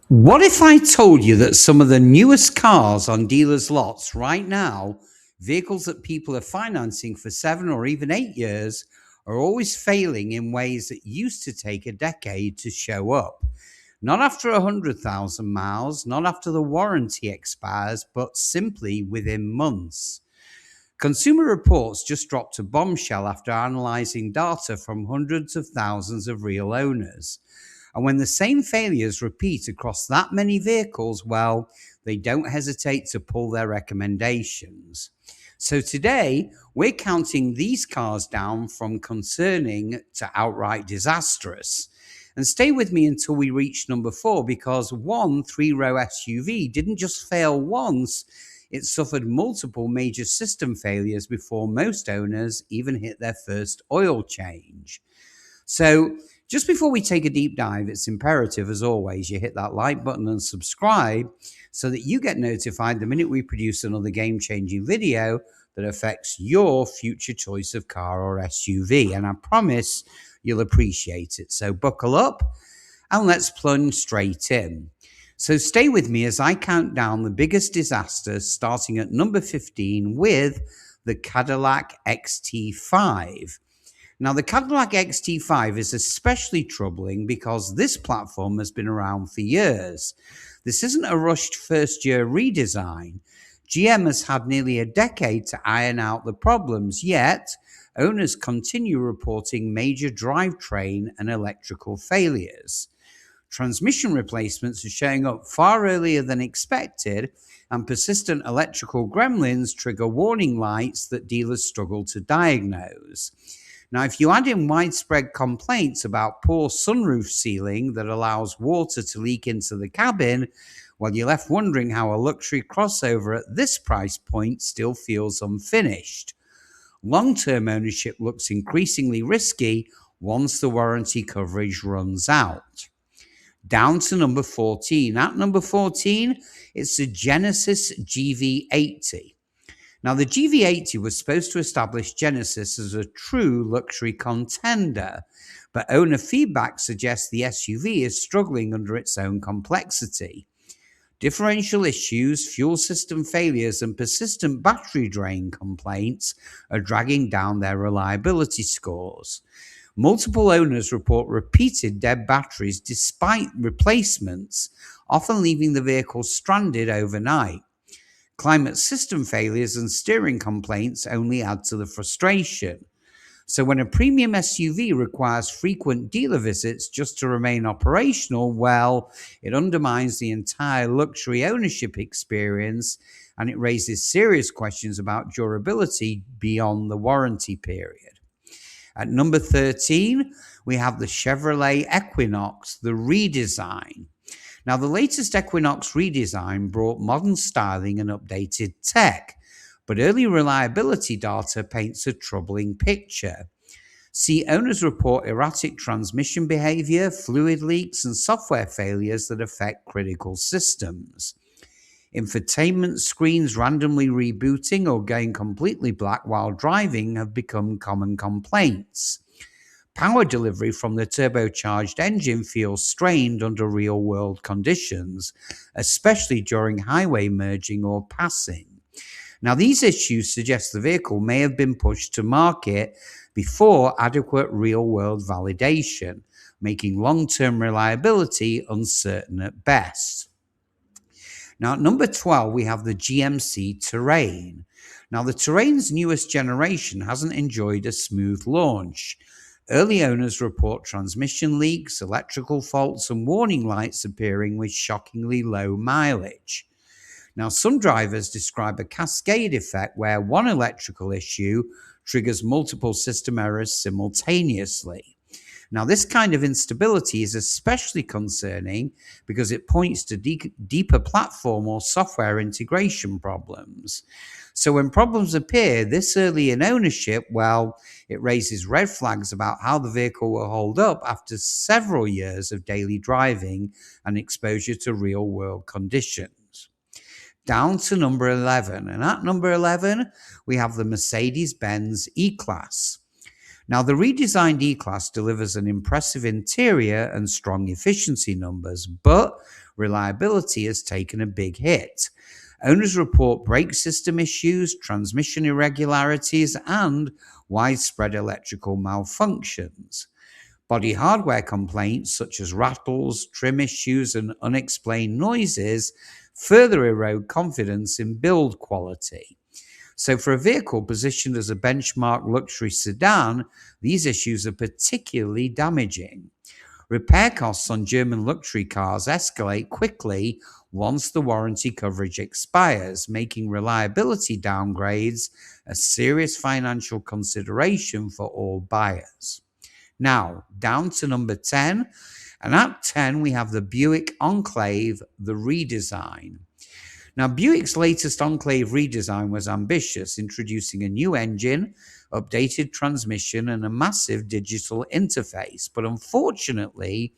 What if I told you that some of the newest cars on dealers' lots right now, vehicles that people are financing for 7 or even 8 years, are always failing in ways that used to take a decade to show up? Not after 100,000 miles, not after the warranty expires, but simply within months. Consumer Reports just dropped a bombshell after analyzing data from hundreds of thousands of real owners. And when the same failures repeat across that many vehicles, well, they don't hesitate to pull their recommendations. So today, we're counting these cars down from concerning to outright disastrous. And stay with me until we reach number 4, because one 3-row SUV didn't just fail once, it suffered multiple major system failures before most owners even hit their first oil change. So, just before we take a deep dive, it's imperative, as always, you hit that like button and subscribe so that you get notified the minute we produce another game-changing video that affects your future choice of car or SUV. And I promise you'll appreciate it. So buckle up and let's plunge straight in. So stay with me as I count down the biggest disasters, starting at number 15 with the Cadillac XT5. Now, the Cadillac XT5 is especially troubling because this platform has been around for years. This isn't a rushed first-year redesign. GM has had nearly a decade to iron out the problems, yet owners continue reporting major drivetrain and electrical failures. Transmission replacements are showing up far earlier than expected, and persistent electrical gremlins trigger warning lights that dealers struggle to diagnose. Now, if you add in widespread complaints about poor sunroof sealing that allows water to leak into the cabin, well, you're left wondering how a luxury crossover at this price point still feels unfinished. Long-term ownership looks increasingly risky once the warranty coverage runs out. Down to number 14. At number 14, it's the Genesis GV80. Now, the GV80 was supposed to establish Genesis as a true luxury contender, but owner feedback suggests the SUV is struggling under its own complexity. Differential issues, fuel system failures, and persistent battery drain complaints are dragging down their reliability scores. Multiple owners report repeated dead batteries despite replacements, often leaving the vehicle stranded overnight. Climate system failures and steering complaints only add to the frustration. So when a premium SUV requires frequent dealer visits just to remain operational, well, it undermines the entire luxury ownership experience, and it raises serious questions about durability beyond the warranty period. At number 13, we have the Chevrolet Equinox, the redesign. Now, the latest Equinox redesign brought modern styling and updated tech, but early reliability data paints a troubling picture. See, owners report erratic transmission behavior, fluid leaks, and software failures that affect critical systems. Infotainment screens randomly rebooting or going completely black while driving have become common complaints. Power delivery from the turbocharged engine feels strained under real-world conditions, especially during highway merging or passing. Now, these issues suggest the vehicle may have been pushed to market before adequate real-world validation, making long-term reliability uncertain at best. Now, at number 12, we have the GMC Terrain. Now, the Terrain's newest generation hasn't enjoyed a smooth launch. Early owners report transmission leaks, electrical faults, and warning lights appearing with shockingly low mileage. Now, some drivers describe a cascade effect where one electrical issue triggers multiple system errors simultaneously. Now, this kind of instability is especially concerning because it points to deeper platform or software integration problems. So when problems appear this early in ownership, well, it raises red flags about how the vehicle will hold up after several years of daily driving and exposure to real-world conditions. Down to number 11. And at number 11, we have the Mercedes-Benz E-Class. Now, the redesigned E-Class delivers an impressive interior and strong efficiency numbers, but reliability has taken a big hit. Owners report brake system issues, transmission irregularities, and widespread electrical malfunctions. Body hardware complaints such as rattles, trim issues, and unexplained noises further erode confidence in build quality. So, for a vehicle positioned as a benchmark luxury sedan, these issues are particularly damaging. Repair costs on German luxury cars escalate quickly once the warranty coverage expires, making reliability downgrades a serious financial consideration for all buyers. Now, down to number 10. And at 10, we have the Buick Enclave, the redesign. Now, Buick's latest Enclave redesign was ambitious, introducing a new engine, updated transmission, and a massive digital interface. But unfortunately,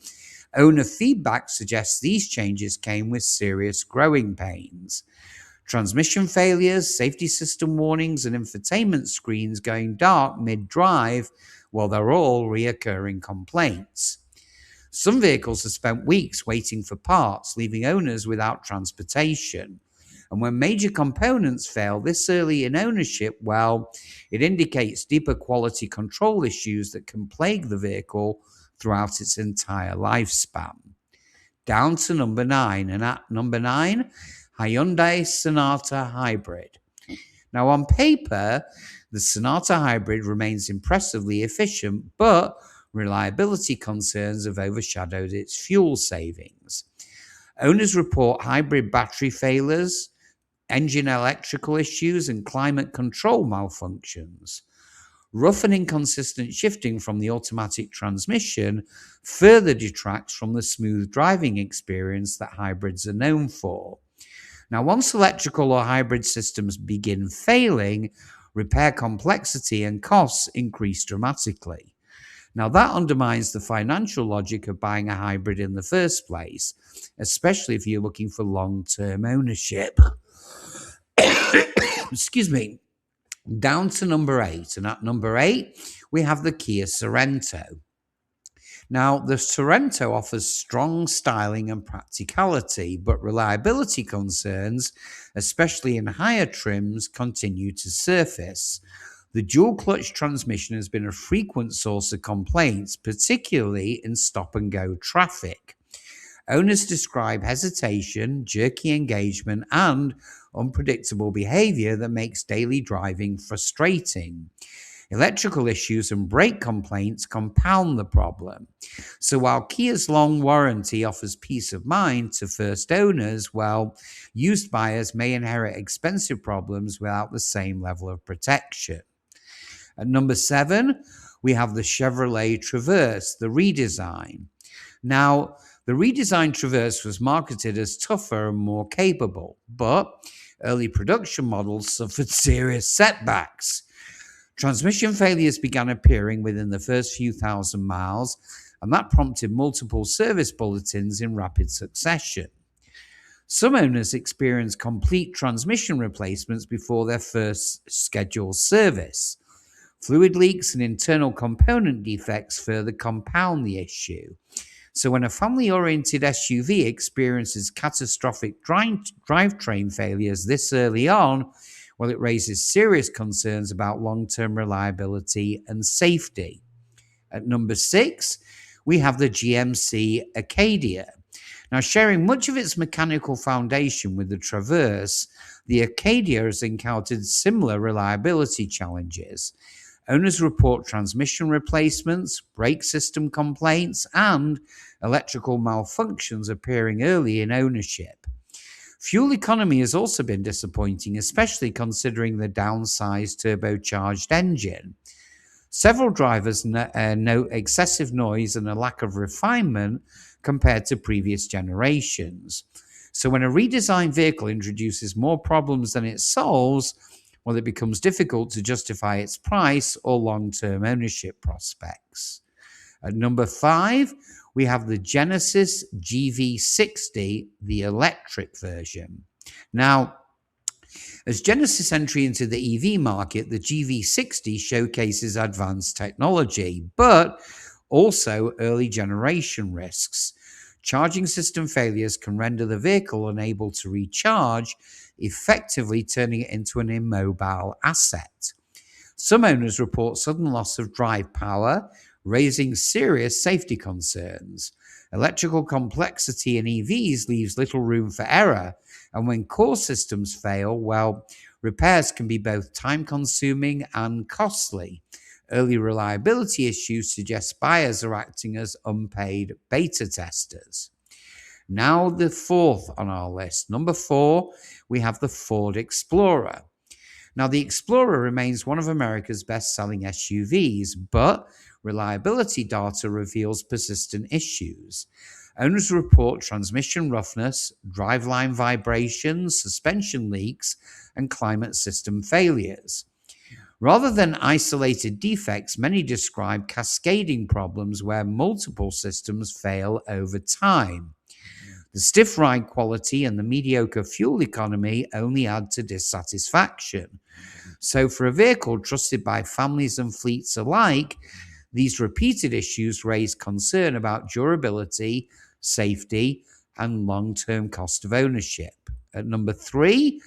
owner feedback suggests these changes came with serious growing pains. Transmission failures, safety system warnings, and infotainment screens going dark mid-drive, well, they're all reoccurring complaints. Some vehicles have spent weeks waiting for parts, leaving owners without transportation. And when major components fail this early in ownership, well, it indicates deeper quality control issues that can plague the vehicle throughout its entire lifespan. Down to number 9. And at number 9, Hyundai Sonata Hybrid. Now, on paper, the Sonata Hybrid remains impressively efficient, but reliability concerns have overshadowed its fuel savings. Owners report hybrid battery failures, engine electrical issues, and climate control malfunctions. Rough and inconsistent shifting from the automatic transmission further detracts from the smooth driving experience that hybrids are known for. Now, once electrical or hybrid systems begin failing, repair complexity and costs increase dramatically. Now, that undermines the financial logic of buying a hybrid in the first place, especially if you're looking for long-term ownership. Excuse me. Down to number 8. And at number 8, we have the Kia Sorento. Now, the Sorento offers strong styling and practicality, but reliability concerns, especially in higher trims, continue to surface. The dual-clutch transmission has been a frequent source of complaints, particularly in stop-and-go traffic. Owners describe hesitation, jerky engagement, and unpredictable behavior that makes daily driving frustrating. Electrical issues and brake complaints compound the problem. So while Kia's long warranty offers peace of mind to first owners, well, used buyers may inherit expensive problems without the same level of protection. At number 7, we have the Chevrolet Traverse, the redesign. Now, the redesigned Traverse was marketed as tougher and more capable, but early production models suffered serious setbacks. Transmission failures began appearing within the first few thousand miles, and that prompted multiple service bulletins in rapid succession. Some owners experienced complete transmission replacements before their first scheduled service. Fluid leaks and internal component defects further compound the issue. So when a family-oriented SUV experiences catastrophic drivetrain failures this early on, well, it raises serious concerns about long-term reliability and safety. At number 6, we have the GMC Acadia. Now, sharing much of its mechanical foundation with the Traverse, the Acadia has encountered similar reliability challenges. Owners report transmission replacements, brake system complaints, and electrical malfunctions appearing early in ownership. Fuel economy has also been disappointing, especially considering the downsized turbocharged engine. Several drivers note excessive noise and a lack of refinement compared to previous generations. So when a redesigned vehicle introduces more problems than it solves, well, it becomes difficult to justify its price or long-term ownership prospects. At number 5, we have the Genesis GV80, the electric version. Now, As Genesis entry into the EV market, the GV60 showcases advanced technology, but also early generation risks. Charging system failures can render the vehicle unable to recharge, effectively turning it into an immobile asset. Some owners report sudden loss of drive power, raising serious safety concerns. Electrical complexity in EVs leaves little room for error, and when core systems fail, well, repairs can be both time-consuming and costly. Early reliability issues suggest buyers are acting as unpaid beta testers. Now the fourth on our list. Number 4, we have the Ford Explorer. Now, the Explorer remains one of America's best-selling SUVs, but reliability data reveals persistent issues. Owners report transmission roughness, driveline vibrations, suspension leaks, and climate system failures. Rather than isolated defects, many describe cascading problems where multiple systems fail over time. The stiff ride quality and the mediocre fuel economy only add to dissatisfaction. So, for a vehicle trusted by families and fleets alike, these repeated issues raise concern about durability, safety, and long-term cost of ownership. At number 3,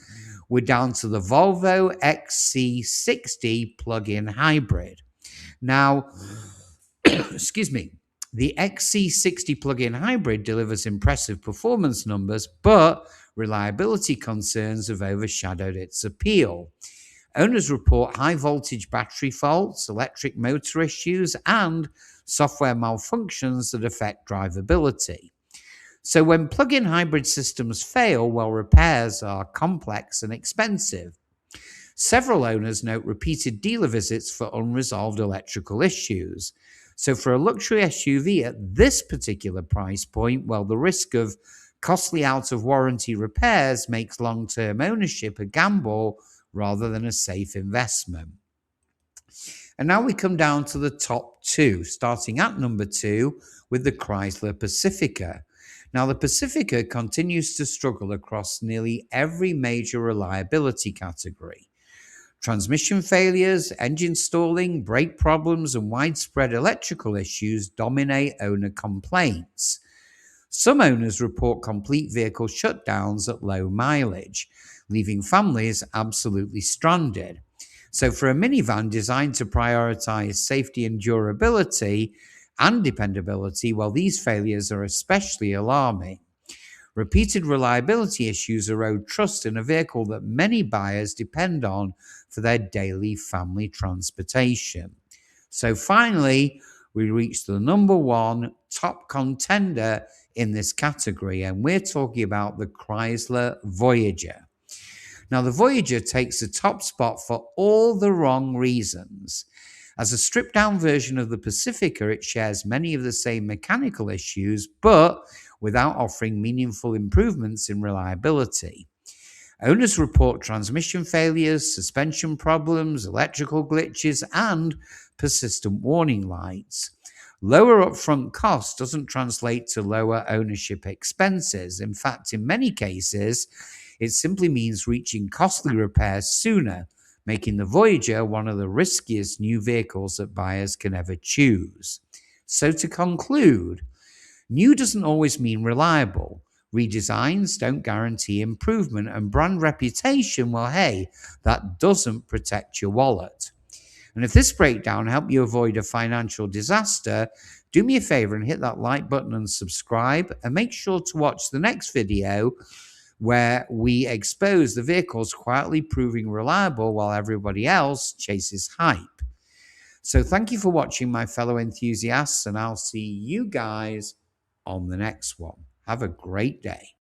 we're down to the Volvo XC60 plug-in hybrid. Now, excuse me, the XC60 plug-in hybrid delivers impressive performance numbers, but reliability concerns have overshadowed its appeal. Owners report high voltage battery faults, electric motor issues, and software malfunctions that affect drivability. So when plug-in hybrid systems fail, well, repairs are complex and expensive. Several owners note repeated dealer visits for unresolved electrical issues. So for a luxury SUV at this particular price point, well, the risk of costly out-of-warranty repairs makes long-term ownership a gamble rather than a safe investment. And now we come down to the top 2, starting at number 2 with the Chrysler Pacifica. Now, the Pacifica continues to struggle across nearly every major reliability category. Transmission failures, engine stalling, brake problems, and widespread electrical issues dominate owner complaints. Some owners report complete vehicle shutdowns at low mileage, leaving families absolutely stranded. So for a minivan designed to prioritize safety and durability and dependability, well, these failures are especially alarming. Repeated reliability issues erode trust in a vehicle that many buyers depend on for their daily family transportation. So finally, we reach the number 1 top contender in this category, and we're talking about the Chrysler Voyager. Now, the Voyager takes the top spot for all the wrong reasons. As a stripped-down version of the Pacifica, it shares many of the same mechanical issues, but without offering meaningful improvements in reliability. Owners report transmission failures, suspension problems, electrical glitches, and persistent warning lights. Lower upfront cost doesn't translate to lower ownership expenses. In fact, in many cases, it simply means reaching costly repairs sooner, making the Voyager one of the riskiest new vehicles that buyers can ever choose. So to conclude, new doesn't always mean reliable. Redesigns don't guarantee improvement, and brand reputation, well, hey, that doesn't protect your wallet. And if this breakdown helped you avoid a financial disaster, do me a favor and hit that like button and subscribe, and make sure to watch the next video where we expose the vehicles quietly proving reliable while everybody else chases hype. So thank you for watching, my fellow enthusiasts, and I'll see you guys on the next one. Have a great day.